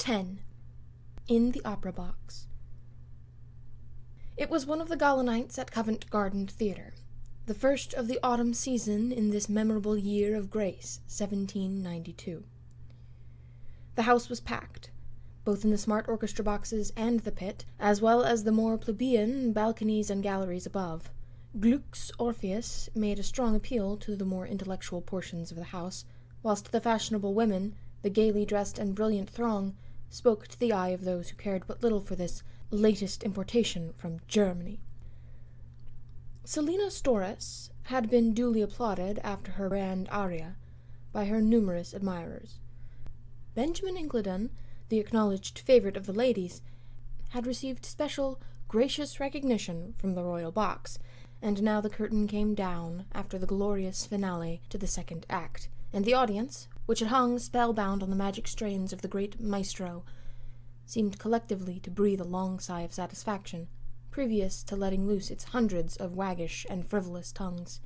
10. In the Opera Box. It was one of the gala nights at Covent Garden Theatre, the first of the autumn season in this memorable year of grace, 1792. The house was packed, both in the smart orchestra boxes and the pit, as well as the more plebeian balconies and galleries above. Gluck's Orpheus made a strong appeal to the more intellectual portions of the house, whilst the fashionable women, the gaily dressed and brilliant throng, spoke to the eye of those who cared but little for this latest importation from Germany. Selina Storrs had been duly applauded after her grand aria by her numerous admirers. Benjamin Incledon, the acknowledged favourite of the ladies, had received special gracious recognition from the royal box, and now the curtain came down after the glorious finale to the second act, and the audience, which had hung spellbound on the magic strains of the great maestro, seemed collectively to breathe a long sigh of satisfaction, previous to letting loose its hundreds of waggish and frivolous tongues.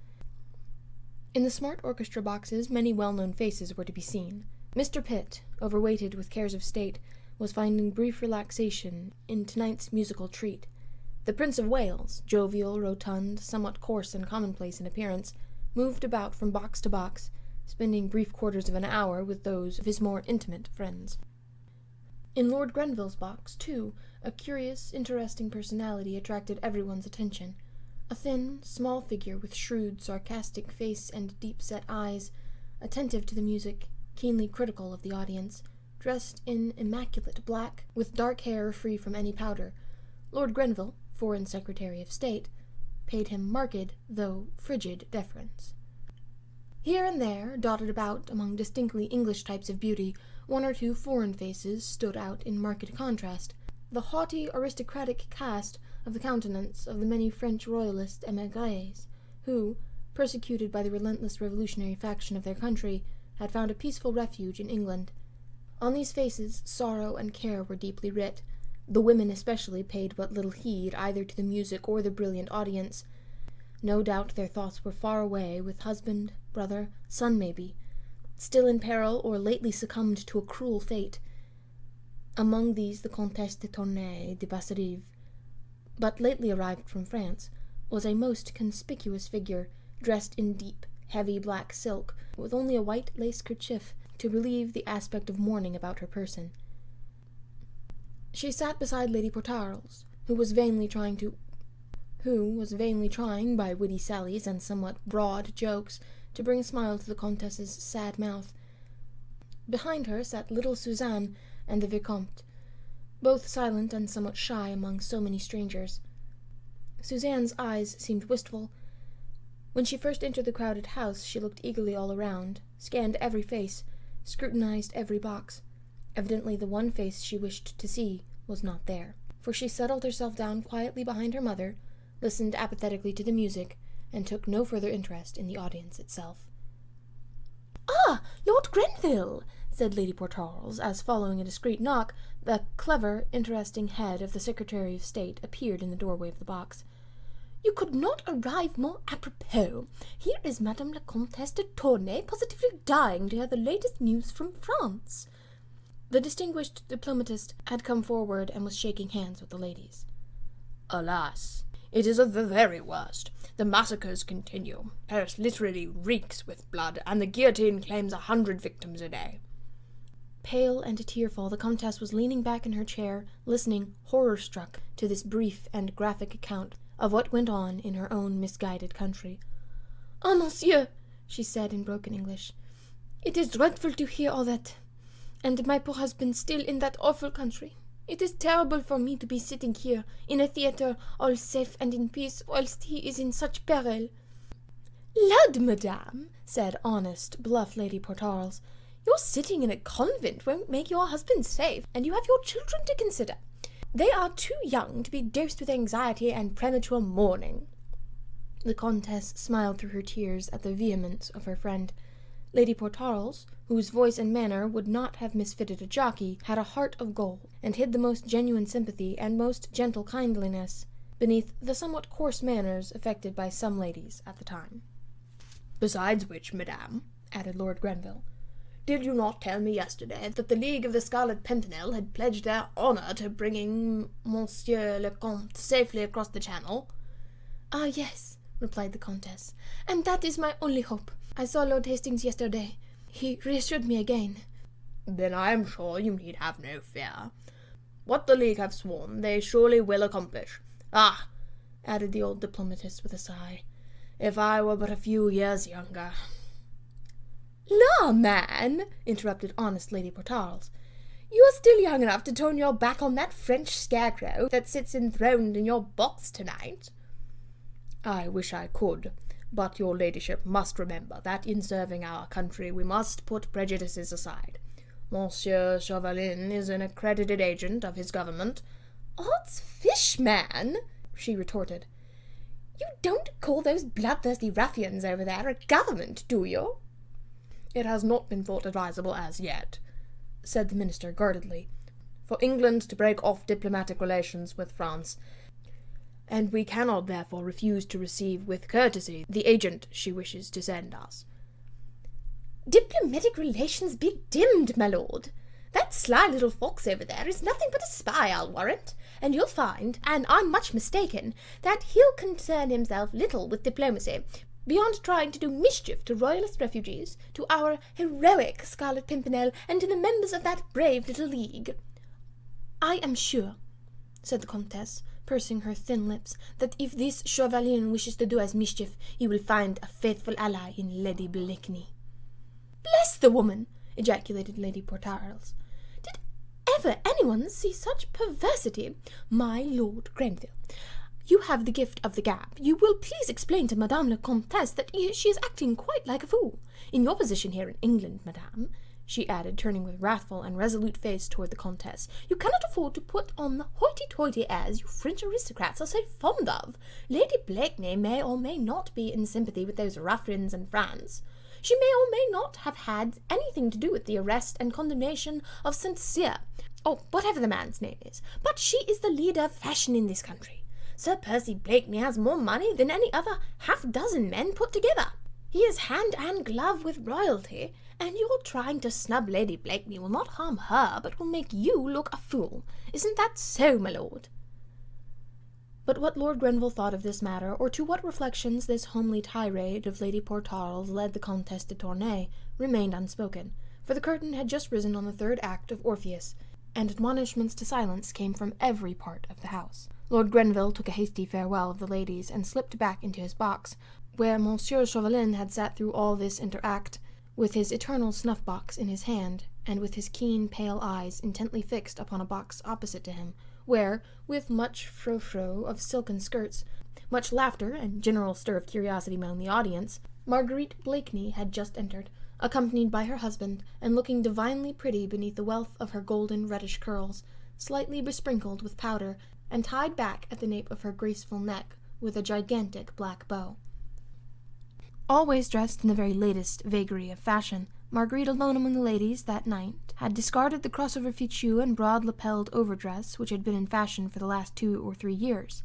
In the smart orchestra boxes many well-known faces were to be seen. Mr. Pitt, overweighted with cares of state, was finding brief relaxation in tonight's musical treat. The Prince of Wales, jovial, rotund, somewhat coarse and commonplace in appearance, moved about from box to box, spending brief quarters of an hour with those of his more intimate friends. In Lord Grenville's box, too, a curious, interesting personality attracted everyone's attention. A thin, small figure with shrewd, sarcastic face and deep-set eyes, attentive to the music, keenly critical of the audience, dressed in immaculate black, with dark hair free from any powder. Lord Grenville, Foreign Secretary of State, paid him marked, though frigid, deference. Here and there, dotted about among distinctly English types of beauty, one or two foreign faces stood out in marked contrast. The haughty, aristocratic cast of the countenance of the many French royalist émigrés, who, persecuted by the relentless revolutionary faction of their country, had found a peaceful refuge in England. On these faces sorrow and care were deeply writ. The women especially paid but little heed either to the music or the brilliant audience. No doubt their thoughts were far away with husband, brother, son maybe, still in peril or lately succumbed to a cruel fate. Among these the Comtesse de Tournay de Basserive, but lately arrived from France, was a most conspicuous figure, dressed in deep, heavy black silk, with only a white lace kerchief to relieve the aspect of mourning about her person. She sat beside Lady Portarles, who was vainly trying by witty sallies and somewhat broad jokes to bring a smile to the Comtesse's sad mouth. Behind her sat little Suzanne and the Vicomte, both silent and somewhat shy among so many strangers. Suzanne's eyes seemed wistful. When she first entered the crowded house, she looked eagerly all around, scanned every face, scrutinized every box. Evidently the one face she wished to see was not there, for she settled herself down quietly behind her mother, listened apathetically to the music, and took no further interest in the audience itself. "Ah, Lord Grenville!" said Lady Portarles, as, following a discreet knock, the clever, interesting head of the Secretary of State appeared in the doorway of the box. "You could not arrive more apropos. Here is Madame la Comtesse de Tournay, positively dying to hear the latest news from France." The distinguished diplomatist had come forward and was shaking hands with the ladies. "Alas, it is of the very worst. The massacres continue. Paris literally reeks with blood, and the guillotine claims 100 victims a day." Pale and tearful, the Comtesse was leaning back in her chair, listening, horror-struck, to this brief and graphic account of what went on in her own misguided country. "Ah, monsieur," she said in broken English, "it is dreadful to hear all that. And my poor husband still in that awful country. It is terrible for me to be sitting here, in a theatre, all safe and in peace, whilst he is in such peril." "Lud, madame," said honest, bluff Lady Portarles, "your sitting in a convent won't make your husband safe, and you have your children to consider. They are too young to be dosed with anxiety and premature mourning." The Comtesse smiled through her tears at the vehemence of her friend. Lady Portarles, whose voice and manner would not have misfitted a jockey, had a heart of gold, and hid the most genuine sympathy and most gentle kindliness beneath the somewhat coarse manners affected by some ladies at the time. "Besides which, madame," added Lord Grenville, Did you not tell me yesterday that the League of the Scarlet Pimpernel had pledged their honour to bringing Monsieur le Comte safely across the Channel?" "Ah, yes," replied the Countess, "and that is my only hope. I saw Lord Hastings yesterday. He reassured me again." "Then I am sure you need have no fear. What the League have sworn, they surely will accomplish. Ah," added the old diplomatist with a sigh, "if I were but a few years younger." "La, man," interrupted honest Lady Portarles, "you are still young enough to turn your back on that French scarecrow that sits enthroned in your box tonight." "I wish I could, but your ladyship must remember that in serving our country we must put prejudices aside. Monsieur Chauvelin is an accredited agent of his government." "Odds fish, man," she retorted, "you don't call those bloodthirsty ruffians over there a government, do you?" "It has not been thought advisable as yet," said the minister guardedly, "for England to break off diplomatic relations with France, and we cannot therefore refuse to receive with courtesy the agent she wishes to send us." "Diplomatic relations be dimmed, my lord. That sly little fox over there is nothing but a spy, I'll warrant, and you'll find, and I'm much mistaken, that he'll concern himself little with diplomacy, beyond trying to do mischief to royalist refugees, to our heroic Scarlet Pimpernel, and to the members of that brave little league." "I am sure," said the Comtesse, pursing her thin lips, "that if this Chauvelin wishes to do us mischief, he will find a faithful ally in Lady Blakeney." "Bless the woman!" ejaculated Lady Portarles. "Did ever anyone see such perversity? My Lord Grenville, you have the gift of the gab. You will please explain to Madame la Comtesse that she is acting quite like a fool. In your position here in England, Madame," she added, turning with wrathful and resolute face toward the Comtesse, "you cannot afford to put on the hoity-toity airs you French aristocrats are so fond of. Lady Blakeney may or may not be in sympathy with those ruffians in France. She may or may not have had anything to do with the arrest and condemnation of St. Cyr, or whatever the man's name is, but she is the leader of fashion in this country. Sir Percy Blakeney has more money than any other half-dozen men put together. He is hand and glove with royalty, and your trying to snub Lady Blakeney will not harm her, but will make you look a fool. Isn't that so, my lord?" But what Lord Grenville thought of this matter, or to what reflections this homely tirade of Lady Portarles led the Comtesse de Tournay, remained unspoken, for the curtain had just risen on the third act of Orpheus, and admonishments to silence came from every part of the house. Lord Grenville took a hasty farewell of the ladies, and slipped back into his box, where Monsieur Chauvelin had sat through all this interact, with his eternal snuff-box in his hand, and with his keen, pale eyes intently fixed upon a box opposite to him, where, with much frou-frou of silken skirts, much laughter, and general stir of curiosity among the audience, Marguerite Blakeney had just entered, accompanied by her husband, and looking divinely pretty beneath the wealth of her golden reddish curls, slightly besprinkled with powder, and tied back at the nape of her graceful neck with a gigantic black bow. Always dressed in the very latest vagary of fashion, Marguerite alone among the ladies that night had discarded the crossover fichu and broad-lapelled overdress which had been in fashion for the last 2 or 3 years.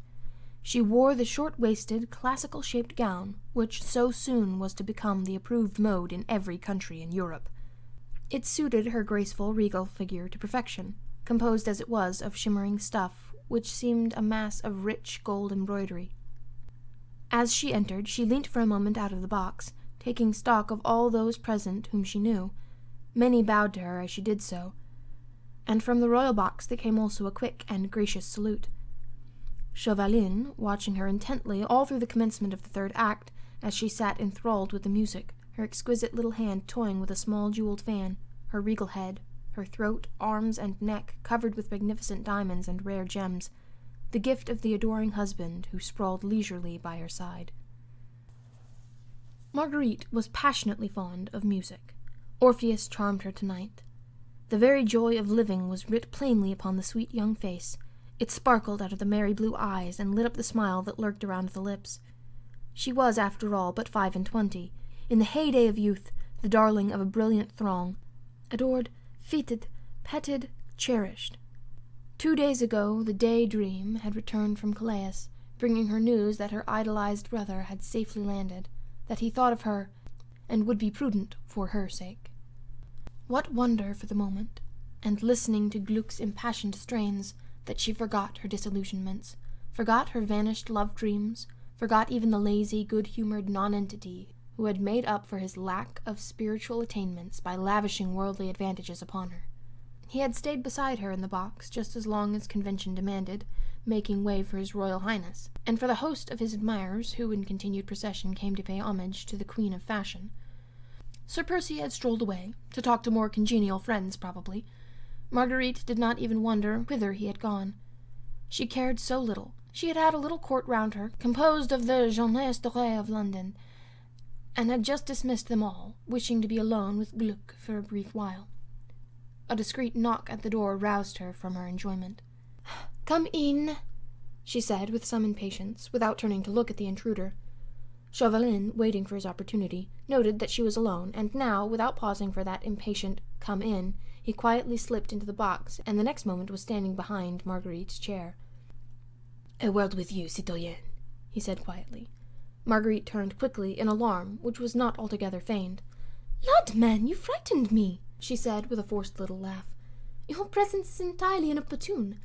She wore the short-waisted, classical-shaped gown which so soon was to become the approved mode in every country in Europe. It suited her graceful, regal figure to perfection, composed as it was of shimmering stuff which seemed a mass of rich gold embroidery. As she entered, she leant for a moment out of the box, taking stock of all those present whom she knew. Many bowed to her as she did so, and from the royal box there came also a quick and gracious salute. Chauvelin, watching her intently all through the commencement of the third act, as she sat enthralled with the music, her exquisite little hand toying with a small jeweled fan, her regal head, her throat, arms, and neck covered with magnificent diamonds and rare gems, the gift of the adoring husband who sprawled leisurely by her side. Marguerite was passionately fond of music. Orpheus charmed her tonight. The very joy of living was writ plainly upon the sweet young face. It sparkled out of the merry blue eyes and lit up the smile that lurked around the lips. She was, after all, but 25, in the heyday of youth, the darling of a brilliant throng, adored, feted, petted, cherished. 2 days ago the Day-Dream had returned from Calais, bringing her news that her idolized brother had safely landed, that he thought of her, and would be prudent for her sake. What wonder for the moment, and listening to Gluck's impassioned strains, that she forgot her disillusionments, forgot her vanished love dreams, forgot even the lazy, good-humored nonentity who had made up for his lack of spiritual attainments by lavishing worldly advantages upon her. He had stayed beside her in the box just as long as convention demanded, making way for his Royal Highness, and for the host of his admirers who in continued procession came to pay homage to the Queen of Fashion. Sir Percy had strolled away, to talk to more congenial friends, probably. Marguerite did not even wonder whither he had gone. She cared so little. She had had a little court round her, composed of the jeunesse dorée of London, and had just dismissed them all, wishing to be alone with Gluck for a brief while. A discreet knock at the door roused her from her enjoyment. "Come in," she said with some impatience, without turning to look at the intruder. Chauvelin, waiting for his opportunity, noted that she was alone, and now, without pausing for that impatient "come in," he quietly slipped into the box, and the next moment was standing behind Marguerite's chair. "A word with you, citoyenne," he said quietly. Marguerite turned quickly in alarm, which was not altogether feigned. "Lud, man, you frightened me," she said with a forced little laugh. "Your presence is entirely inopportune.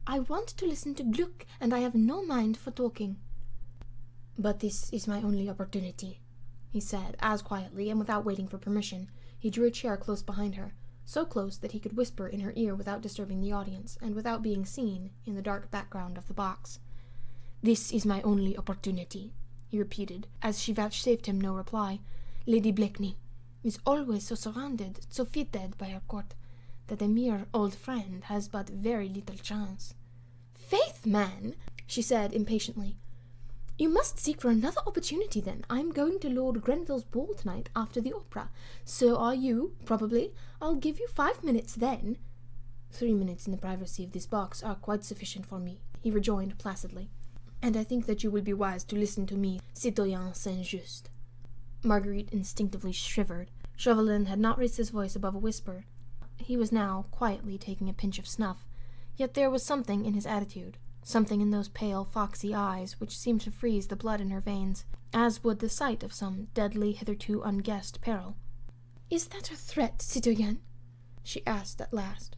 I want to listen to Gluck, and I have no mind for talking." "But this is my only opportunity," he said, as quietly, and without waiting for permission, he drew a chair close behind her, so close that he could whisper in her ear without disturbing the audience, and without being seen in the dark background of the box. "This is my only opportunity," he repeated, as she vouchsafed him no reply. "Lady Blakeney is always so surrounded, so fêted by her court, that a mere old friend has but very little chance." "Faith, man," she said impatiently, "you must seek for another opportunity, then. I am going to Lord Grenville's ball tonight after the opera. So are you, probably. I'll give you 5 minutes then." 3 minutes in the privacy of this box are quite sufficient for me," he rejoined placidly. "And I think that you will be wise to listen to me, citoyen Saint-Just." Marguerite instinctively shivered. Chauvelin had not raised his voice above a whisper. He was now quietly taking a pinch of snuff, yet there was something in his attitude, something in those pale, foxy eyes which seemed to freeze the blood in her veins, as would the sight of some deadly, hitherto unguessed peril. "Is that a threat, citoyen?" she asked at last.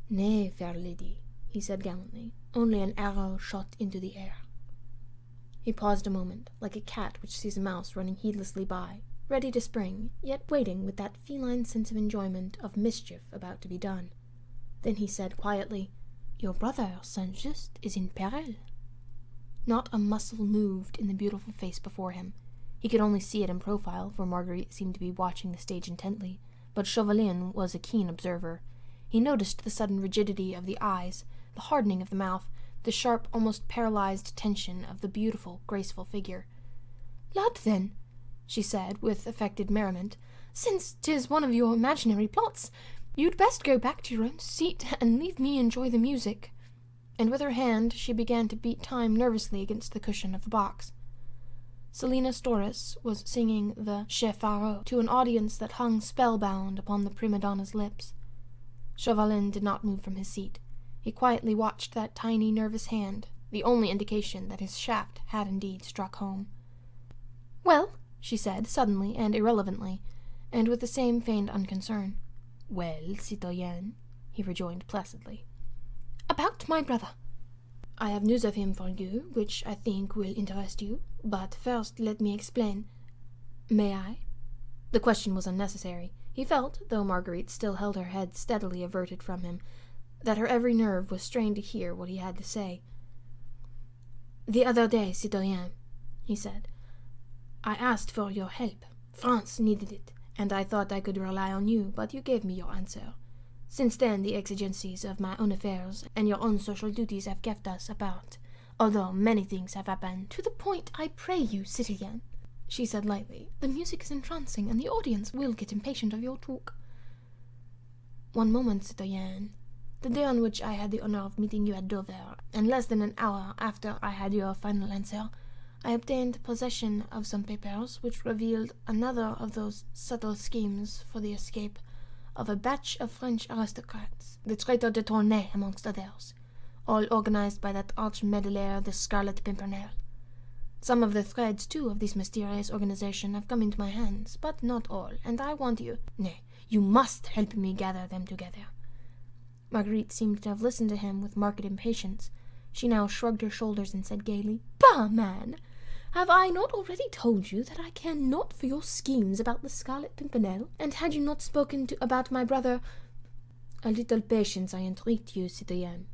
"Nay, fair lady," he said gallantly, "only an arrow shot into the air." He paused a moment, like a cat which sees a mouse running heedlessly by, ready to spring, yet waiting with that feline sense of enjoyment of mischief about to be done. Then he said quietly, "Your brother, Saint-Just, is in peril." Not a muscle moved in the beautiful face before him. He could only see it in profile, for Marguerite seemed to be watching the stage intently, but Chauvelin was a keen observer. He noticed the sudden rigidity of the eyes, the hardening of the mouth, the sharp, almost paralyzed tension of the beautiful, graceful figure. "Lud, then," she said, with affected merriment, "since 'tis one of your imaginary plots, you'd best go back to your own seat and leave me enjoy the music." And with her hand she began to beat time nervously against the cushion of the box. Selina Storace was singing the Che Faro to an audience that hung spellbound upon the prima donna's lips. Chauvelin did not move from his seat. He quietly watched that tiny, nervous hand, the only indication that his shaft had indeed struck home. "Well," she said, suddenly and irrelevantly, and with the same feigned unconcern. "Well, citoyenne," he rejoined placidly. "About my brother. I have news of him for you, which I think will interest you, but first let me explain. May I?" The question was unnecessary. He felt, though Marguerite still held her head steadily averted from him, that her every nerve was strained to hear what he had to say. "The other day, citoyen," he said, "I asked for your help. France needed it, and I thought I could rely on you, but you gave me your answer. Since then, the exigencies of my own affairs and your own social duties have kept us apart, although many things have happened." "To the point, I pray you, citoyen," she said lightly. "The music is entrancing, and the audience will get impatient of your talk." "One moment, citoyen. The day on which I had the honor of meeting you at Dover, and less than an hour after I had your final answer, I obtained possession of some papers which revealed another of those subtle schemes for the escape of a batch of French aristocrats, the traitor de Tournay amongst others, all organized by that arch-meddler, the Scarlet Pimpernel. Some of the threads, too, of this mysterious organization have come into my hands, but not all, and I want you, nay, you must help me gather them together." Marguerite seemed to have listened to him with marked impatience. She now shrugged her shoulders and said gaily, "Bah, man! Have I not already told you that I care not for your schemes about the Scarlet Pimpernel? And had you not spoken about my brother—" "A little patience, I entreat you, citoyen,"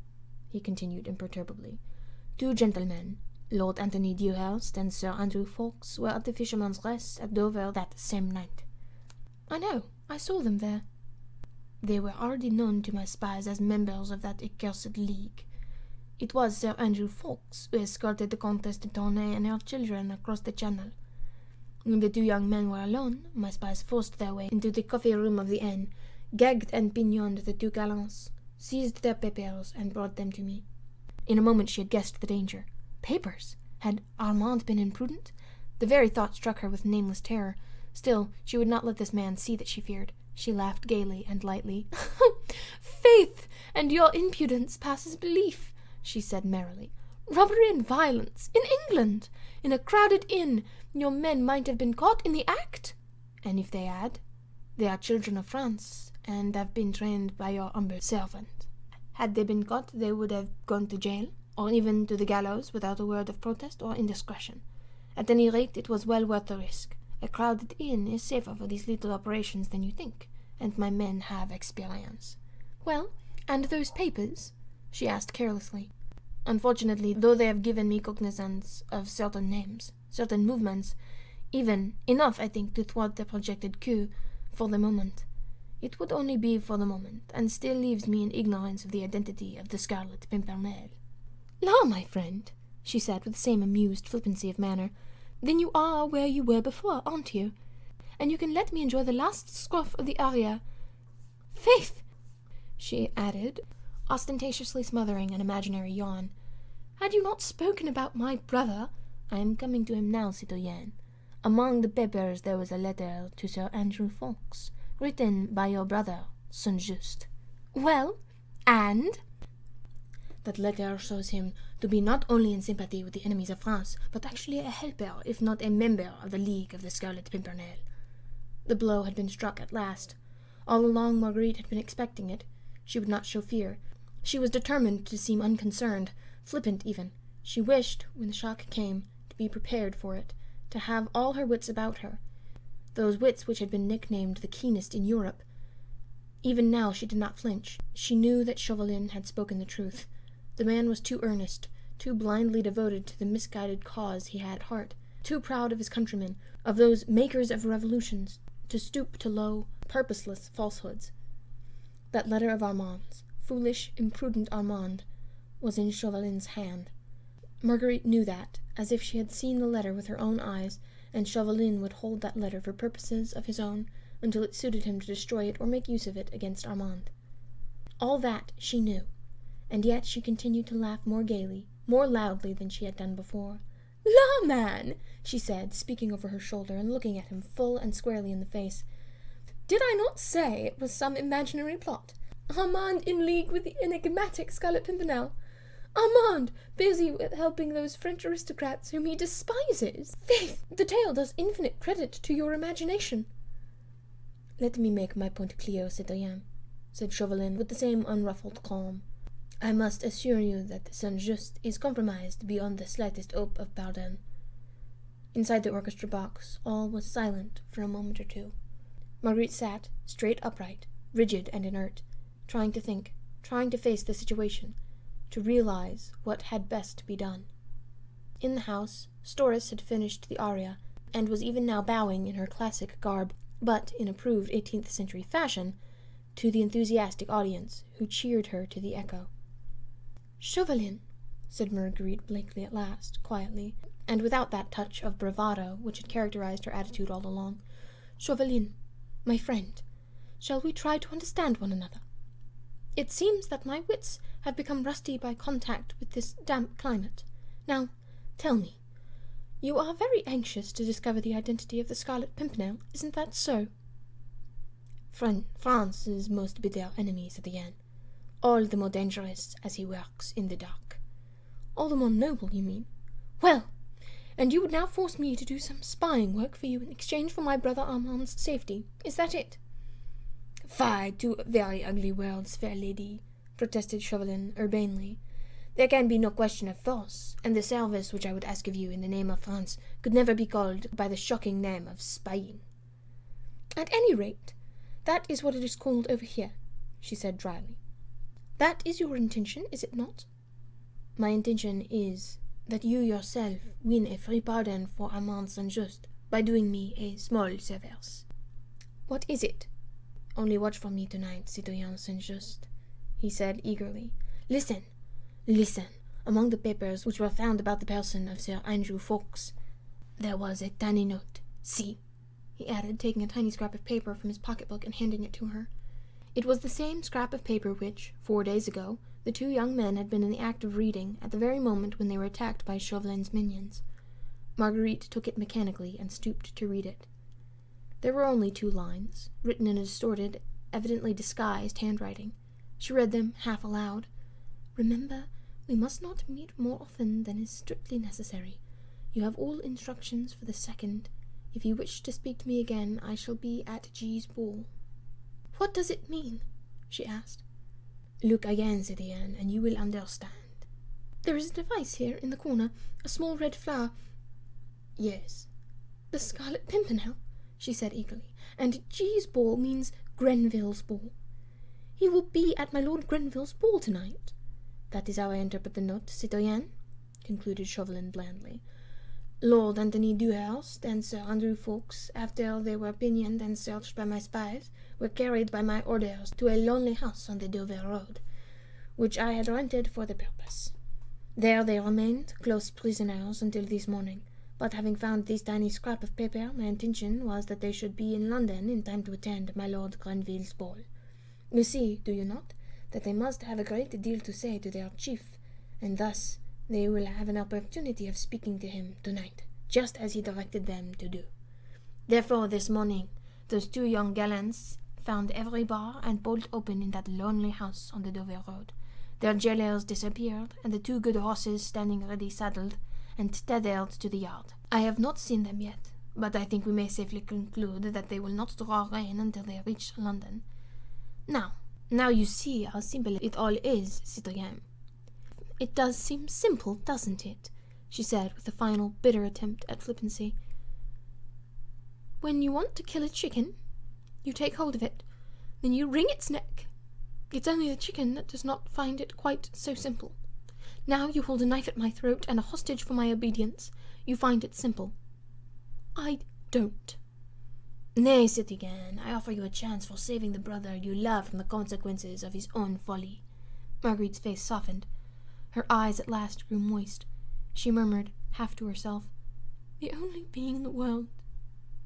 he continued imperturbably. "Two gentlemen, Lord Anthony Dewhurst and Sir Andrew Fawkes, were at the Fisherman's Rest at Dover that same night." "I know. I saw them there." "They were already known to my spies as members of that accursed league. It was Sir Andrew Fawkes who escorted the Comtesse de Tournay and her children across the channel. When the two young men were alone, my spies forced their way into the coffee-room of the inn, gagged and pinioned the two gallants, seized their papers, and brought them to me." In a moment she had guessed the danger. Papers! Had Armand been imprudent? The very thought struck her with nameless terror. Still, she would not let this man see that she feared. She laughed gaily and lightly. "Faith, and your impudence passes belief," she said merrily. "Robbery and violence! In England! In a crowded inn! Your men might have been caught in the act! And if they had, they are children of France, and have been trained by your humble servant. Had they been caught, they would have gone to jail, or even to the gallows, without a word of protest or indiscretion. At any rate, it was well worth the risk. A crowded inn is safer for these little operations than you think, and my men have experience." "Well, and those papers?" she asked carelessly. "Unfortunately, though they have given me cognizance of certain names, certain movements, even enough, I think, to thwart the projected coup, for the moment, it would only be for the moment, and still leaves me in ignorance of the identity of the Scarlet Pimpernel." "La, my friend," she said with the same amused flippancy of manner, "then you are where you were before, aren't you? And you can let me enjoy the last scruff of the aria. Faith," she added, ostentatiously smothering an imaginary yawn, "had you not spoken about my brother—" "I am coming to him now, citoyen. Among the papers there was a letter to Sir Andrew Fawkes, written by your brother, Saint-Just." "Well, and?" "That letter shows him to be not only in sympathy with the enemies of France, but actually a helper, if not a member, of the League of the Scarlet Pimpernel." The blow had been struck at last. All along Marguerite had been expecting it. She would not show fear. She was determined to seem unconcerned, flippant even. She wished, when the shock came, to be prepared for it, to have all her wits about her, those wits which had been nicknamed the keenest in Europe. Even now she did not flinch. She knew that Chauvelin had spoken the truth. The man was too earnest, too blindly devoted to the misguided cause he had at heart, too proud of his countrymen, of those makers of revolutions, to stoop to low, purposeless falsehoods. That letter of Armand's, foolish, imprudent Armand, was in Chauvelin's hand. Marguerite knew that, as if she had seen the letter with her own eyes, and Chauvelin would hold that letter for purposes of his own, until it suited him to destroy it or make use of it against Armand. All that she knew. And yet she continued to laugh more gaily, more loudly than she had done before. "La, man," she said, speaking over her shoulder and looking at him full and squarely in the face, "did I not say it was some imaginary plot? Armand in league with the enigmatic Scarlet Pimpernel? Armand busy with helping those French aristocrats whom he despises? Faith, the tale does infinite credit to your imagination." "Let me make my point clear, citoyen," said Chauvelin with the same unruffled calm. "I must assure you that Saint-Just is compromised beyond the slightest hope of pardon." Inside the orchestra box all was silent for a moment or two. Marguerite sat, straight upright, rigid and inert, trying to think, trying to face the situation, to realize what had best be done. In the house, Storace had finished the aria, and was even now bowing in her classic garb, but in approved 18th century fashion, to the enthusiastic audience, who cheered her to the echo. "Chauvelin," said Marguerite Blakeney at last, quietly, and without that touch of bravado which had characterized her attitude all along. "Chauvelin, my friend, shall we try to understand one another? It seems that my wits have become rusty by contact with this damp climate. Now, tell me, you are very anxious to discover the identity of the Scarlet Pimpernel, isn't that so?" "France's most bitter enemy," said the Yen. "All the more dangerous as he works in the dark." "All the more noble, you mean? Well, and you would now force me to do some spying work for you in exchange for my brother Armand's safety. Is that it?" "Fie, two very ugly words, fair lady," protested Chauvelin urbanely. "There can be no question of force, and the service which I would ask of you in the name of France could never be called by the shocking name of spying." "At any rate, that is what it is called over here," she said dryly. "That is your intention, is it not?" "My intention is that you yourself win a free pardon for Armand Saint-Just by doing me a small service." "What is it?" "Only watch for me tonight, citoyen Saint-Just," he said eagerly. Listen! Among the papers which were found about the person of Sir Andrew Ffoulkes, there was a tiny note. See," he added, taking a tiny scrap of paper from his pocketbook and handing it to her. It was the same scrap of paper which, 4 days ago, the two young men had been in the act of reading at the very moment when they were attacked by Chauvelin's minions. Marguerite took it mechanically and stooped to read it. There were only 2 lines, written in a distorted, evidently disguised handwriting. She read them half aloud. "Remember, we must not meet more often than is strictly necessary. You have all instructions for the 2nd. If you wish to speak to me again, I shall be at G's ball." "What does it mean?" she asked. "Look again, citoyen, and you will understand." "There is a device here in the corner, a small red flower." "Yes." "The Scarlet Pimpernel," she said eagerly, "and G's ball means Grenville's ball. He will be at my Lord Grenville's ball tonight." "That is how I interpret the note, citoyen," concluded Chauvelin blandly. "Lord Anthony Dewhurst and Sir Andrew Ffoulkes, after they were pinioned and searched by my spies, were carried by my orders to a lonely house on the Dover road, which I had rented for the purpose. There they remained, close prisoners, until this morning, but having found this tiny scrap of paper, my intention was that they should be in London in time to attend my Lord Grenville's ball. You see, do you not, that they must have a great deal to say to their chief, and thus they will have an opportunity of speaking to him tonight, just as he directed them to do. Therefore, this morning, those 2 young gallants found every bar and bolt open in that lonely house on the Dover road. Their jailers disappeared, and the 2 good horses standing ready saddled and tethered to the yard. I have not seen them yet, but I think we may safely conclude that they will not draw rein until they reach London. Now you see how simple it all is, citoyen." "It does seem simple, doesn't it?" she said, with a final bitter attempt at flippancy. "When you want to kill a chicken, you take hold of it, then you wring its neck. It's only the chicken that does not find it quite so simple. Now you hold a knife at my throat and a hostage for my obedience. You find it simple. I don't." "Nay, citoyen, I offer you a chance for saving the brother you love from the consequences of his own folly." Marguerite's face softened. Her eyes at last grew moist. She murmured, half to herself, "The only being in the world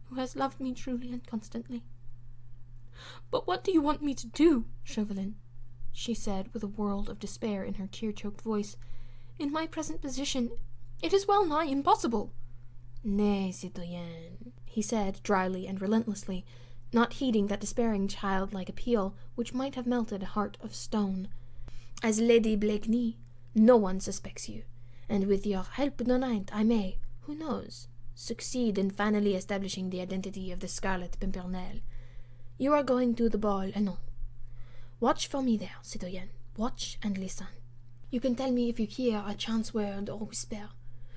who has loved me truly and constantly." "But what do you want me to do, Chauvelin?" she said, with a world of despair in her tear-choked voice. "In my present position, it is well nigh impossible." "Nay, citoyen," he said dryly and relentlessly, not heeding that despairing childlike appeal which might have melted a heart of stone. "As Lady Blakeney, no one suspects you, and with your help tonight I may, who knows, succeed in finally establishing the identity of the Scarlet Pimpernel. You are going to the ball alone. Watch for me there, citoyen. Watch and listen. You can tell me if you hear a chance word or whisper.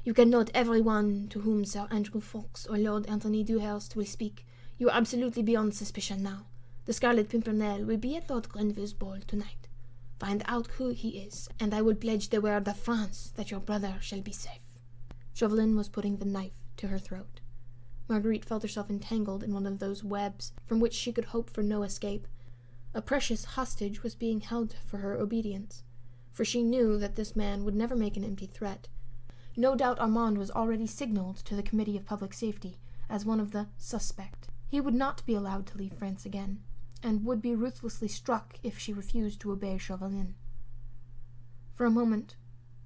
You can note every one to whom Sir Andrew Ffoulkes or Lord Anthony Dewhurst will speak. You are absolutely beyond suspicion now. The Scarlet Pimpernel will be at Lord Grenville's ball tonight. Find out who he is, and I will pledge the word of France that your brother shall be safe." Chauvelin was putting the knife to her throat. Marguerite felt herself entangled in one of those webs from which she could hope for no escape. A precious hostage was being held for her obedience, for she knew that this man would never make an empty threat. No doubt Armand was already signaled to the Committee of Public Safety as one of the suspect. He would not be allowed to leave France again, and would be ruthlessly struck if she refused to obey Chauvelin. For a moment,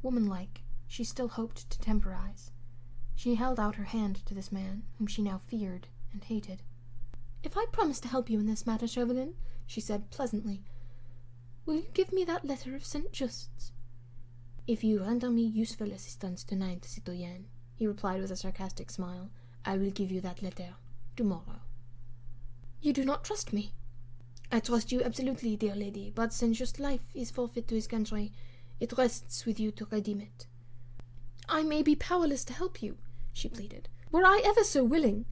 womanlike, she still hoped to temporize. She held out her hand to this man, whom she now feared and hated. "If I promise to help you in this matter, Chauvelin," she said pleasantly, "will you give me that letter of Saint-Just's?" "If you render me useful assistance tonight, citoyen, he replied with a sarcastic smile. "I will give you that letter tomorrow." "You do not trust me." "I trust you absolutely, dear lady, but since your life is forfeit to his country, it rests with you to redeem it." "I may be powerless to help you," she pleaded. "Were I ever so willing—"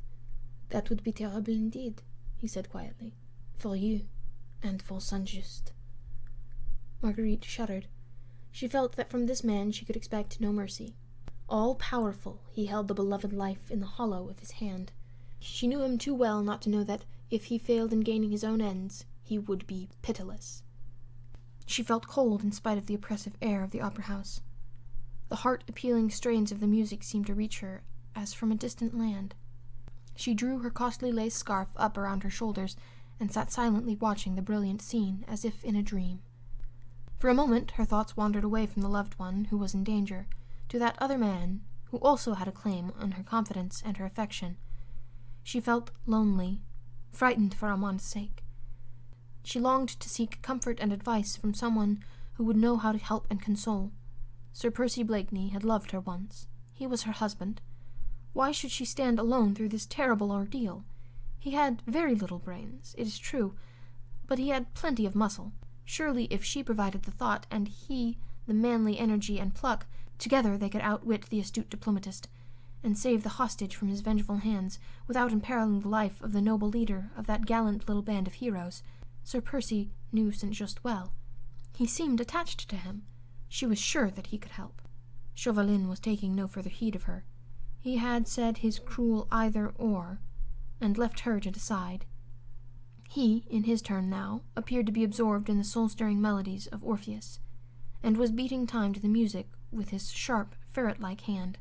"That would be terrible indeed," he said quietly, "for you and for Saint-Just." Marguerite shuddered. She felt that from this man she could expect no mercy. All-powerful, he held the beloved life in the hollow of his hand. She knew him too well not to know that, if he failed in gaining his own ends, he would be pitiless. She felt cold in spite of the oppressive air of the opera house. The heart-appealing strains of the music seemed to reach her as from a distant land. She drew her costly lace scarf up around her shoulders and sat silently watching the brilliant scene as if in a dream. For a moment her thoughts wandered away from the loved one who was in danger to that other man who also had a claim on her confidence and her affection. She felt lonely, frightened for Armand's sake. She longed to seek comfort and advice from someone who would know how to help and console. Sir Percy Blakeney had loved her once. He was her husband. Why should she stand alone through this terrible ordeal? He had very little brains, it is true, but he had plenty of muscle. Surely if she provided the thought, and he the manly energy and pluck, together they could outwit the astute diplomatist, and save the hostage from his vengeful hands, without imperiling the life of the noble leader of that gallant little band of heroes. Sir Percy knew Saint-Just well. He seemed attached to him. She was sure that he could help. Chauvelin was taking no further heed of her. He had said his cruel either-or, and left her to decide. He, in his turn now, appeared to be absorbed in the soul-stirring melodies of Orpheus, and was beating time to the music with his sharp, ferret-like hand.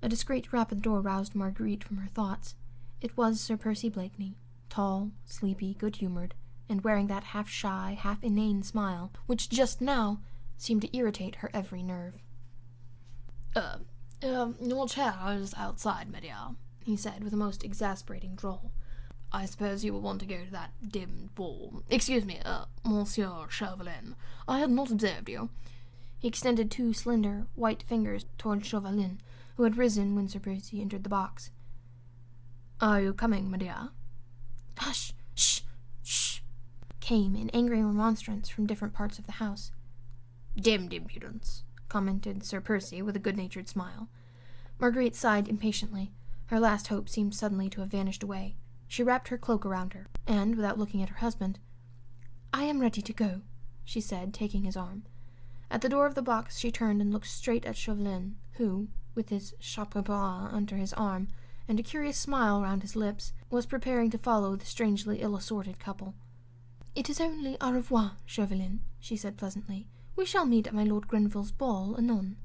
A discreet rap at the door roused Marguerite from her thoughts. It was Sir Percy Blakeney, tall, sleepy, good-humoured, and wearing that half-shy, half-inane smile, which just now seemed to irritate her every nerve. Your chair is outside, my dear," he said, with a most exasperating drawl. "I suppose you will want to go to that dimmed ball. Excuse me, Monsieur Chauvelin, I had not observed you." He extended two slender, white fingers toward Chauvelin, who had risen when Sir Percy entered the box. "Are you coming, my dear?" "Hush! Shh! Shh!" came in angry remonstrance from different parts of the house. "Demmed impudence," commented Sir Percy with a good-natured smile. Marguerite sighed impatiently. Her last hope seemed suddenly to have vanished away. She wrapped her cloak around her, and, without looking at her husband, "I am ready to go," she said, taking his arm. At the door of the box she turned and looked straight at Chauvelin, who, with his chapeau bras under his arm and a curious smile round his lips, was preparing to follow the strangely ill-assorted couple. "It is only au revoir, Chauvelin," she said pleasantly. "We shall meet at my Lord Grenville's ball anon."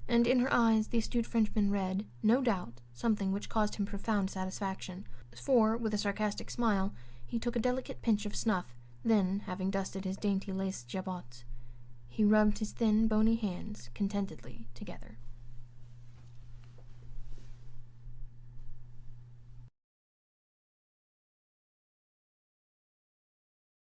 And in her eyes the astute Frenchman read, no doubt, something which caused him profound satisfaction, for, with a sarcastic smile, he took a delicate pinch of snuff, then, having dusted his dainty lace jabots, he rubbed his thin, bony hands contentedly together.